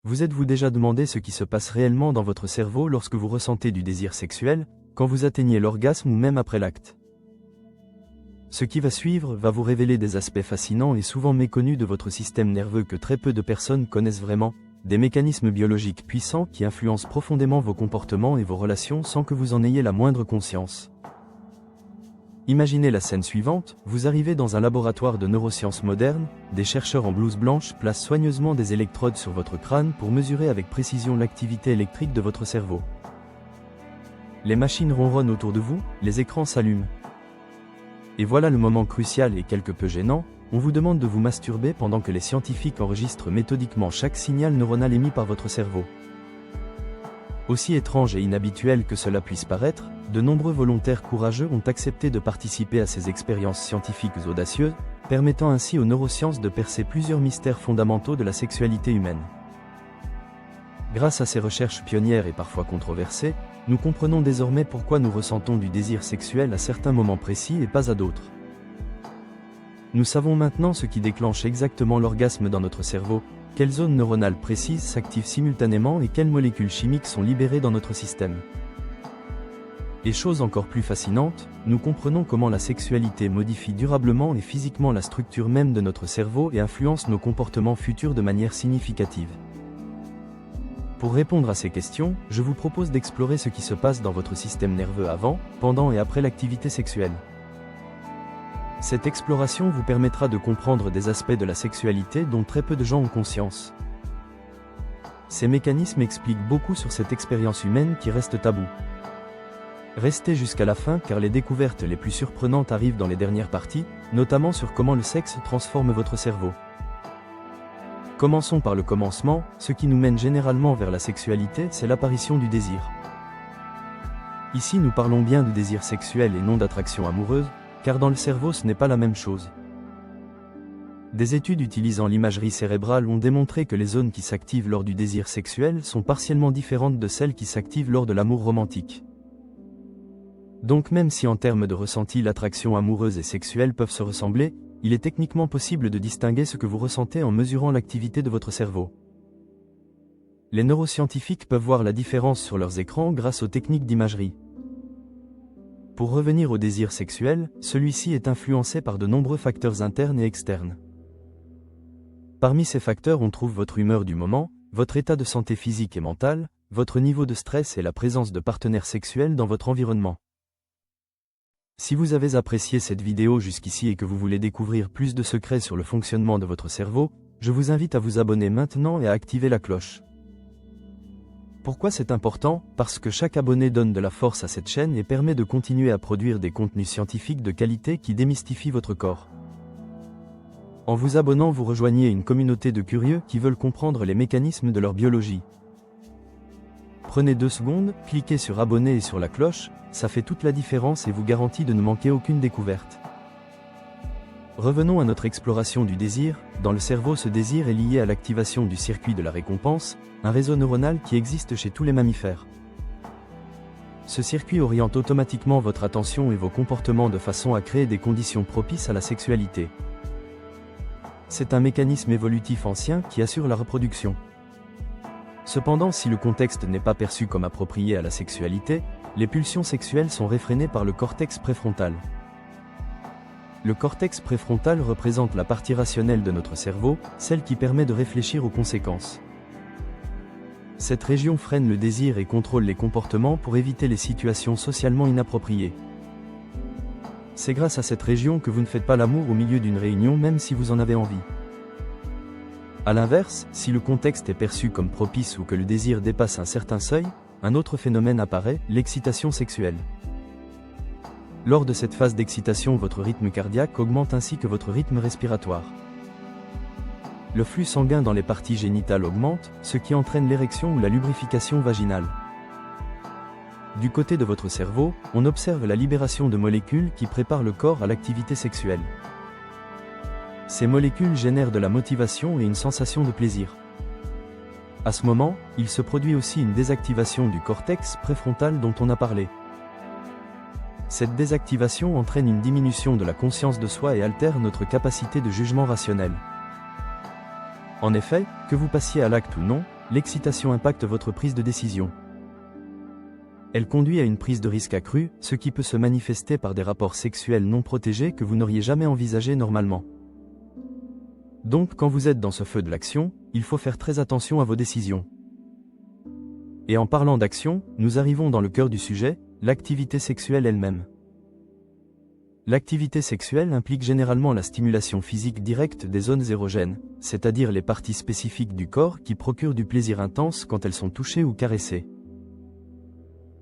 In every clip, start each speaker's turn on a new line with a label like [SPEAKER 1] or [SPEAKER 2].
[SPEAKER 1] Vous êtes-vous déjà demandé ce qui se passe réellement dans votre cerveau lorsque vous ressentez du désir sexuel, quand vous atteignez l'orgasme ou même après l'acte? Ce qui va suivre va vous révéler des aspects fascinants et souvent méconnus de votre système nerveux que très peu de personnes connaissent vraiment, des mécanismes biologiques puissants qui influencent profondément vos comportements et vos relations sans que vous en ayez la moindre conscience. Imaginez la scène suivante, vous arrivez dans un laboratoire de neurosciences modernes, des chercheurs en blouse blanche placent soigneusement des électrodes sur votre crâne pour mesurer avec précision l'activité électrique de votre cerveau. Les machines ronronnent autour de vous, les écrans s'allument. Et voilà le moment crucial et quelque peu gênant, on vous demande de vous masturber pendant que les scientifiques enregistrent méthodiquement chaque signal neuronal émis par votre cerveau. Aussi étrange et inhabituel que cela puisse paraître, de nombreux volontaires courageux ont accepté de participer à ces expériences scientifiques audacieuses, permettant ainsi aux neurosciences de percer plusieurs mystères fondamentaux de la sexualité humaine. Grâce à ces recherches pionnières et parfois controversées, nous comprenons désormais pourquoi nous ressentons du désir sexuel à certains moments précis et pas à d'autres. Nous savons maintenant ce qui déclenche exactement l'orgasme dans notre cerveau, quelles zones neuronales précises s'activent simultanément et quelles molécules chimiques sont libérées dans notre système. Et chose encore plus fascinante, nous comprenons comment la sexualité modifie durablement et physiquement la structure même de notre cerveau et influence nos comportements futurs de manière significative. Pour répondre à ces questions, je vous propose d'explorer ce qui se passe dans votre système nerveux avant, pendant et après l'activité sexuelle. Cette exploration vous permettra de comprendre des aspects de la sexualité dont très peu de gens ont conscience. Ces mécanismes expliquent beaucoup sur cette expérience humaine qui reste taboue. Restez jusqu'à la fin car les découvertes les plus surprenantes arrivent dans les dernières parties, notamment sur comment le sexe transforme votre cerveau. Commençons par le commencement, ce qui nous mène généralement vers la sexualité, c'est l'apparition du désir. Ici nous parlons bien de désir sexuel et non d'attraction amoureuse, car dans le cerveau ce n'est pas la même chose. Des études utilisant l'imagerie cérébrale ont démontré que les zones qui s'activent lors du désir sexuel sont partiellement différentes de celles qui s'activent lors de l'amour romantique. Donc même si en termes de ressenti l'attraction amoureuse et sexuelle peuvent se ressembler, il est techniquement possible de distinguer ce que vous ressentez en mesurant l'activité de votre cerveau. Les neuroscientifiques peuvent voir la différence sur leurs écrans grâce aux techniques d'imagerie. Pour revenir au désir sexuel, celui-ci est influencé par de nombreux facteurs internes et externes. Parmi ces facteurs on trouve votre humeur du moment, votre état de santé physique et mentale, votre niveau de stress et la présence de partenaires sexuels dans votre environnement. Si vous avez apprécié cette vidéo jusqu'ici et que vous voulez découvrir plus de secrets sur le fonctionnement de votre cerveau, je vous invite à vous abonner maintenant et à activer la cloche. Pourquoi c'est important? Parce que chaque abonné donne de la force à cette chaîne et permet de continuer à produire des contenus scientifiques de qualité qui démystifient votre corps. En vous abonnant, vous rejoignez une communauté de curieux qui veulent comprendre les mécanismes de leur biologie. Prenez 2 secondes, cliquez sur abonner et sur la cloche, ça fait toute la différence et vous garantit de ne manquer aucune découverte. Revenons à notre exploration du désir. Dans le cerveau, ce désir est lié à l'activation du circuit de la récompense, un réseau neuronal qui existe chez tous les mammifères. Ce circuit oriente automatiquement votre attention et vos comportements de façon à créer des conditions propices à la sexualité. C'est un mécanisme évolutif ancien qui assure la reproduction. Cependant, si le contexte n'est pas perçu comme approprié à la sexualité, les pulsions sexuelles sont réfrénées par le cortex préfrontal. Le cortex préfrontal représente la partie rationnelle de notre cerveau, celle qui permet de réfléchir aux conséquences. Cette région freine le désir et contrôle les comportements pour éviter les situations socialement inappropriées. C'est grâce à cette région que vous ne faites pas l'amour au milieu d'une réunion même si vous en avez envie. A l'inverse, si le contexte est perçu comme propice ou que le désir dépasse un certain seuil, un autre phénomène apparaît, l'excitation sexuelle. Lors de cette phase d'excitation, votre rythme cardiaque augmente ainsi que votre rythme respiratoire. Le flux sanguin dans les parties génitales augmente, ce qui entraîne l'érection ou la lubrification vaginale. Du côté de votre cerveau, on observe la libération de molécules qui préparent le corps à l'activité sexuelle. Ces molécules génèrent de la motivation et une sensation de plaisir. À ce moment, il se produit aussi une désactivation du cortex préfrontal dont on a parlé. Cette désactivation entraîne une diminution de la conscience de soi et altère notre capacité de jugement rationnel. En effet, que vous passiez à l'acte ou non, l'excitation impacte votre prise de décision. Elle conduit à une prise de risque accrue, ce qui peut se manifester par des rapports sexuels non protégés que vous n'auriez jamais envisagés normalement. Donc quand vous êtes dans ce feu de l'action, il faut faire très attention à vos décisions. Et en parlant d'action, nous arrivons dans le cœur du sujet, l'activité sexuelle elle-même. L'activité sexuelle implique généralement la stimulation physique directe des zones érogènes, c'est-à-dire les parties spécifiques du corps qui procurent du plaisir intense quand elles sont touchées ou caressées.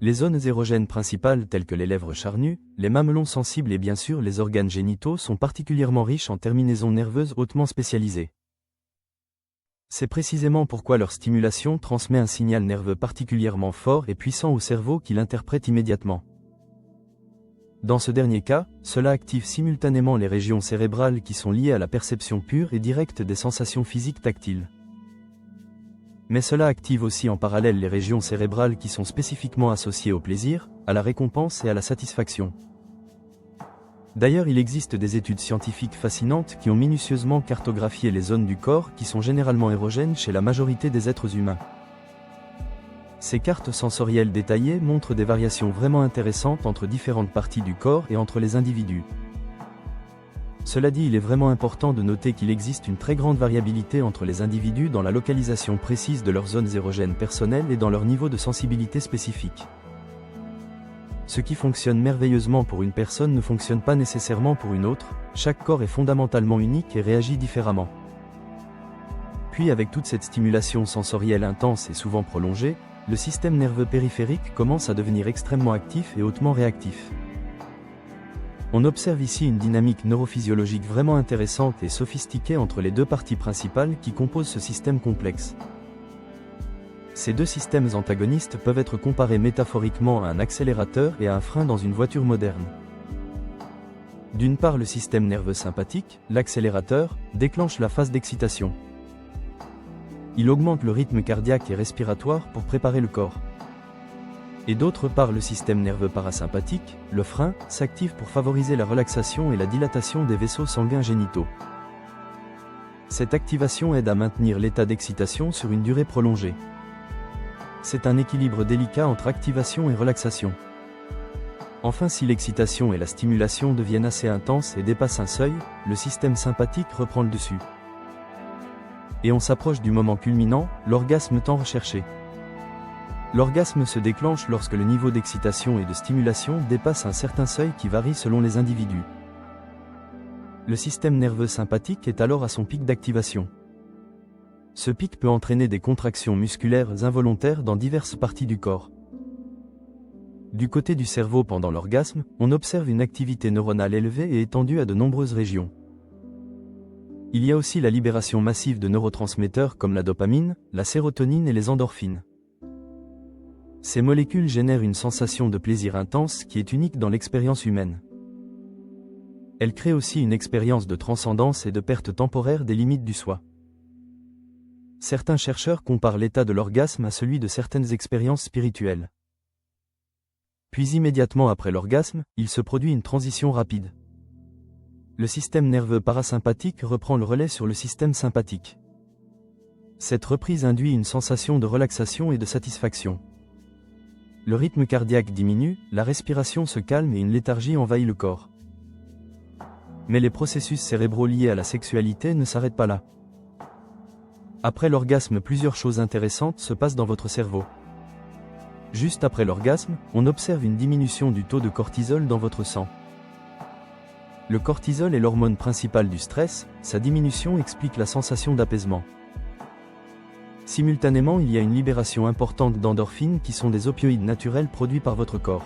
[SPEAKER 1] Les zones érogènes principales telles que les lèvres charnues, les mamelons sensibles et bien sûr les organes génitaux sont particulièrement riches en terminaisons nerveuses hautement spécialisées. C'est précisément pourquoi leur stimulation transmet un signal nerveux particulièrement fort et puissant au cerveau qui l'interprète immédiatement. Dans ce dernier cas, cela active simultanément les régions cérébrales qui sont liées à la perception pure et directe des sensations physiques tactiles. Mais cela active aussi en parallèle les régions cérébrales qui sont spécifiquement associées au plaisir, à la récompense et à la satisfaction. D'ailleurs, il existe des études scientifiques fascinantes qui ont minutieusement cartographié les zones du corps qui sont généralement érogènes chez la majorité des êtres humains. Ces cartes sensorielles détaillées montrent des variations vraiment intéressantes entre différentes parties du corps et entre les individus. Cela dit, il est vraiment important de noter qu'il existe une très grande variabilité entre les individus dans la localisation précise de leurs zones érogènes personnelles et dans leur niveau de sensibilité spécifique. Ce qui fonctionne merveilleusement pour une personne ne fonctionne pas nécessairement pour une autre, chaque corps est fondamentalement unique et réagit différemment. Puis avec toute cette stimulation sensorielle intense et souvent prolongée, le système nerveux périphérique commence à devenir extrêmement actif et hautement réactif. On observe ici une dynamique neurophysiologique vraiment intéressante et sophistiquée entre les deux parties principales qui composent ce système complexe. Ces deux systèmes antagonistes peuvent être comparés métaphoriquement à un accélérateur et à un frein dans une voiture moderne. D'une part, le système nerveux sympathique, l'accélérateur, déclenche la phase d'excitation. Il augmente le rythme cardiaque et respiratoire pour préparer le corps. Et d'autre part, le système nerveux parasympathique, le frein, s'active pour favoriser la relaxation et la dilatation des vaisseaux sanguins génitaux. Cette activation aide à maintenir l'état d'excitation sur une durée prolongée. C'est un équilibre délicat entre activation et relaxation. Enfin, si l'excitation et la stimulation deviennent assez intenses et dépassent un seuil, le système sympathique reprend le dessus. Et on s'approche du moment culminant, l'orgasme tant recherché. L'orgasme se déclenche lorsque le niveau d'excitation et de stimulation dépasse un certain seuil qui varie selon les individus. Le système nerveux sympathique est alors à son pic d'activation. Ce pic peut entraîner des contractions musculaires involontaires dans diverses parties du corps. Du côté du cerveau pendant l'orgasme, on observe une activité neuronale élevée et étendue à de nombreuses régions. Il y a aussi la libération massive de neurotransmetteurs comme la dopamine, la sérotonine et les endorphines. Ces molécules génèrent une sensation de plaisir intense qui est unique dans l'expérience humaine. Elles créent aussi une expérience de transcendance et de perte temporaire des limites du soi. Certains chercheurs comparent l'état de l'orgasme à celui de certaines expériences spirituelles. Puis immédiatement après l'orgasme, il se produit une transition rapide. Le système nerveux parasympathique reprend le relais sur le système sympathique. Cette reprise induit une sensation de relaxation et de satisfaction. Le rythme cardiaque diminue, la respiration se calme et une léthargie envahit le corps. Mais les processus cérébraux liés à la sexualité ne s'arrêtent pas là. Après l'orgasme, plusieurs choses intéressantes se passent dans votre cerveau. Juste après l'orgasme, on observe une diminution du taux de cortisol dans votre sang. Le cortisol est l'hormone principale du stress, sa diminution explique la sensation d'apaisement. Simultanément, il y a une libération importante d'endorphines qui sont des opioïdes naturels produits par votre corps.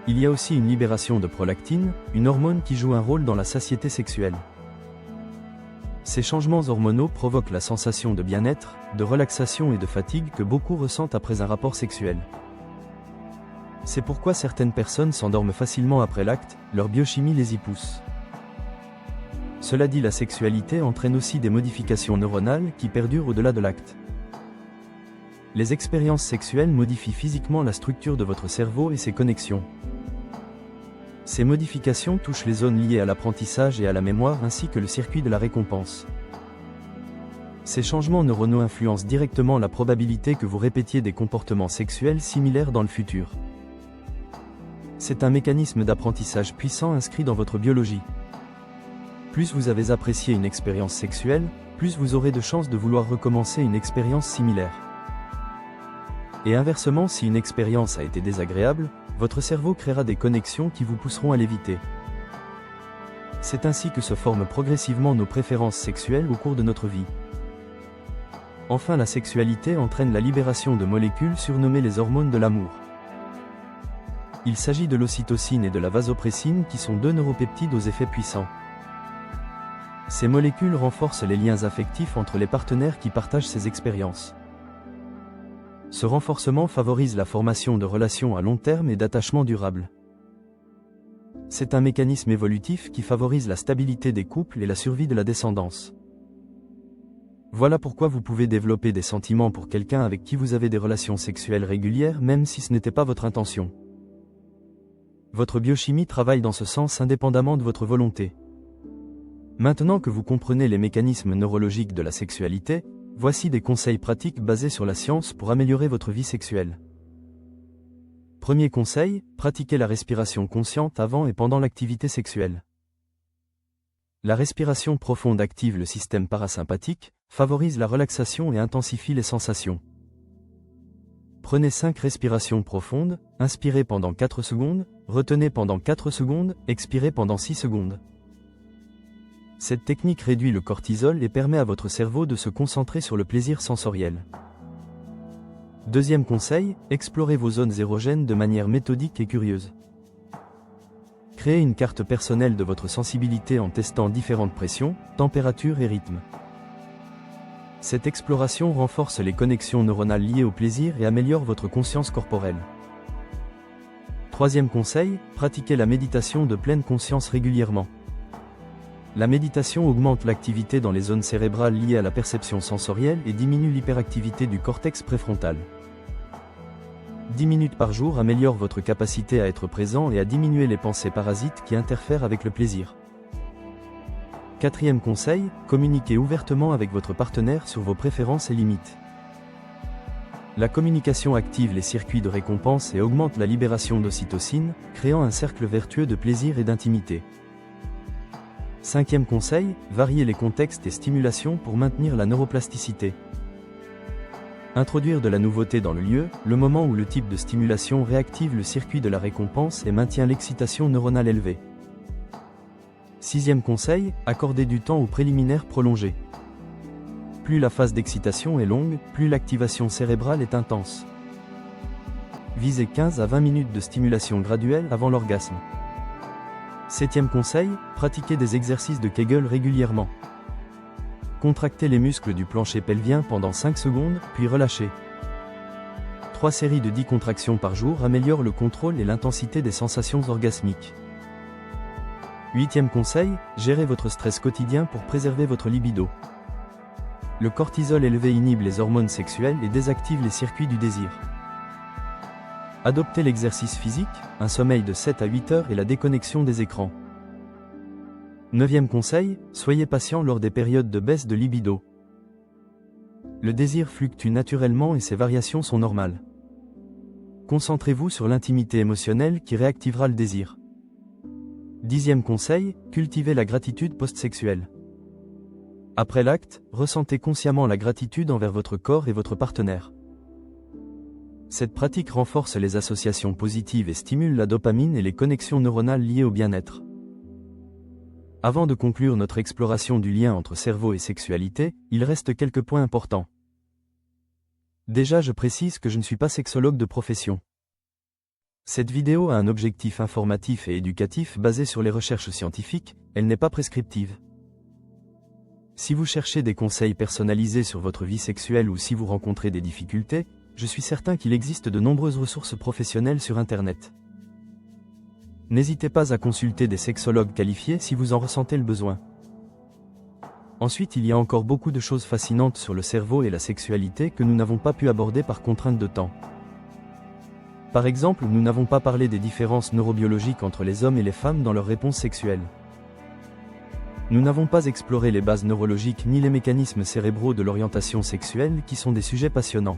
[SPEAKER 1] Il y a aussi une libération de prolactine, une hormone qui joue un rôle dans la satiété sexuelle. Ces changements hormonaux provoquent la sensation de bien-être, de relaxation et de fatigue que beaucoup ressentent après un rapport sexuel. C'est pourquoi certaines personnes s'endorment facilement après l'acte, leur biochimie les y pousse. Cela dit, la sexualité entraîne aussi des modifications neuronales qui perdurent au-delà de l'acte. Les expériences sexuelles modifient physiquement la structure de votre cerveau et ses connexions. Ces modifications touchent les zones liées à l'apprentissage et à la mémoire ainsi que le circuit de la récompense. Ces changements neuronaux influencent directement la probabilité que vous répétiez des comportements sexuels similaires dans le futur. C'est un mécanisme d'apprentissage puissant inscrit dans votre biologie. Plus vous avez apprécié une expérience sexuelle, plus vous aurez de chances de vouloir recommencer une expérience similaire. Et inversement, si une expérience a été désagréable, votre cerveau créera des connexions qui vous pousseront à l'éviter. C'est ainsi que se forment progressivement nos préférences sexuelles au cours de notre vie. Enfin, la sexualité entraîne la libération de molécules surnommées les hormones de l'amour. Il s'agit de l'ocytocine et de la vasopressine qui sont deux neuropeptides aux effets puissants. Ces molécules renforcent les liens affectifs entre les partenaires qui partagent ces expériences. Ce renforcement favorise la formation de relations à long terme et d'attachements durables. C'est un mécanisme évolutif qui favorise la stabilité des couples et la survie de la descendance. Voilà pourquoi vous pouvez développer des sentiments pour quelqu'un avec qui vous avez des relations sexuelles régulières même si ce n'était pas votre intention. Votre biochimie travaille dans ce sens indépendamment de votre volonté. Maintenant que vous comprenez les mécanismes neurologiques de la sexualité, voici des conseils pratiques basés sur la science pour améliorer votre vie sexuelle. Premier conseil, pratiquez la respiration consciente avant et pendant l'activité sexuelle. La respiration profonde active le système parasympathique, favorise la relaxation et intensifie les sensations. Prenez 5 respirations profondes, inspirez pendant 4 secondes, retenez pendant 4 secondes, expirez pendant 6 secondes. Cette technique réduit le cortisol et permet à votre cerveau de se concentrer sur le plaisir sensoriel. Deuxième conseil, explorez vos zones érogènes de manière méthodique et curieuse. Créez une carte personnelle de votre sensibilité en testant différentes pressions, températures et rythmes. Cette exploration renforce les connexions neuronales liées au plaisir et améliore votre conscience corporelle. Troisième conseil, pratiquez la méditation de pleine conscience régulièrement. La méditation augmente l'activité dans les zones cérébrales liées à la perception sensorielle et diminue l'hyperactivité du cortex préfrontal. 10 minutes par jour améliorent votre capacité à être présent et à diminuer les pensées parasites qui interfèrent avec le plaisir. Quatrième conseil, communiquez ouvertement avec votre partenaire sur vos préférences et limites. La communication active les circuits de récompense et augmente la libération d'ocytocine, créant un cercle vertueux de plaisir et d'intimité. Cinquième conseil, variez les contextes et stimulations pour maintenir la neuroplasticité. Introduire de la nouveauté dans le lieu, le moment où le type de stimulation réactive le circuit de la récompense et maintient l'excitation neuronale élevée. Sixième conseil, accordez du temps aux préliminaires prolongés. Plus la phase d'excitation est longue, plus l'activation cérébrale est intense. Visez 15 à 20 minutes de stimulation graduelle avant l'orgasme. Septième conseil, pratiquez des exercices de Kegel régulièrement. Contractez les muscles du plancher pelvien pendant 5 secondes, puis relâchez. 3 séries de 10 contractions par jour améliorent le contrôle et l'intensité des sensations orgasmiques. Huitième conseil, gérez votre stress quotidien pour préserver votre libido. Le cortisol élevé inhibe les hormones sexuelles et désactive les circuits du désir. Adoptez l'exercice physique, un sommeil de 7 à 8 heures et la déconnexion des écrans. Neuvième conseil, soyez patient lors des périodes de baisse de libido. Le désir fluctue naturellement et ces variations sont normales. Concentrez-vous sur l'intimité émotionnelle qui réactivera le désir. Dixième conseil, cultivez la gratitude post-sexuelle. Après l'acte, ressentez consciemment la gratitude envers votre corps et votre partenaire. Cette pratique renforce les associations positives et stimule la dopamine et les connexions neuronales liées au bien-être. Avant de conclure notre exploration du lien entre cerveau et sexualité, il reste quelques points importants. Déjà, je précise que je ne suis pas sexologue de profession. Cette vidéo a un objectif informatif et éducatif basé sur les recherches scientifiques, elle n'est pas prescriptive. Si vous cherchez des conseils personnalisés sur votre vie sexuelle ou si vous rencontrez des difficultés, je suis certain qu'il existe de nombreuses ressources professionnelles sur Internet. N'hésitez pas à consulter des sexologues qualifiés si vous en ressentez le besoin. Ensuite, il y a encore beaucoup de choses fascinantes sur le cerveau et la sexualité que nous n'avons pas pu aborder par contrainte de temps. Par exemple, nous n'avons pas parlé des différences neurobiologiques entre les hommes et les femmes dans leurs réponses sexuelles. Nous n'avons pas exploré les bases neurologiques ni les mécanismes cérébraux de l'orientation sexuelle qui sont des sujets passionnants.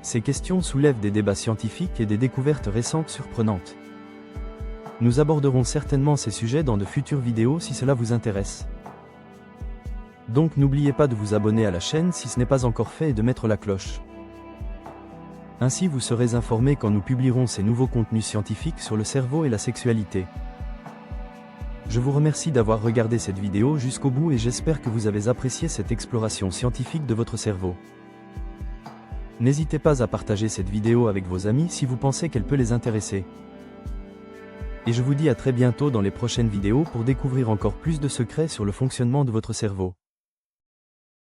[SPEAKER 1] Ces questions soulèvent des débats scientifiques et des découvertes récentes surprenantes. Nous aborderons certainement ces sujets dans de futures vidéos si cela vous intéresse. Donc n'oubliez pas de vous abonner à la chaîne si ce n'est pas encore fait et de mettre la cloche. Ainsi vous serez informés quand nous publierons ces nouveaux contenus scientifiques sur le cerveau et la sexualité. Je vous remercie d'avoir regardé cette vidéo jusqu'au bout et j'espère que vous avez apprécié cette exploration scientifique de votre cerveau. N'hésitez pas à partager cette vidéo avec vos amis si vous pensez qu'elle peut les intéresser. Et je vous dis à très bientôt dans les prochaines vidéos pour découvrir encore plus de secrets sur le fonctionnement de votre cerveau.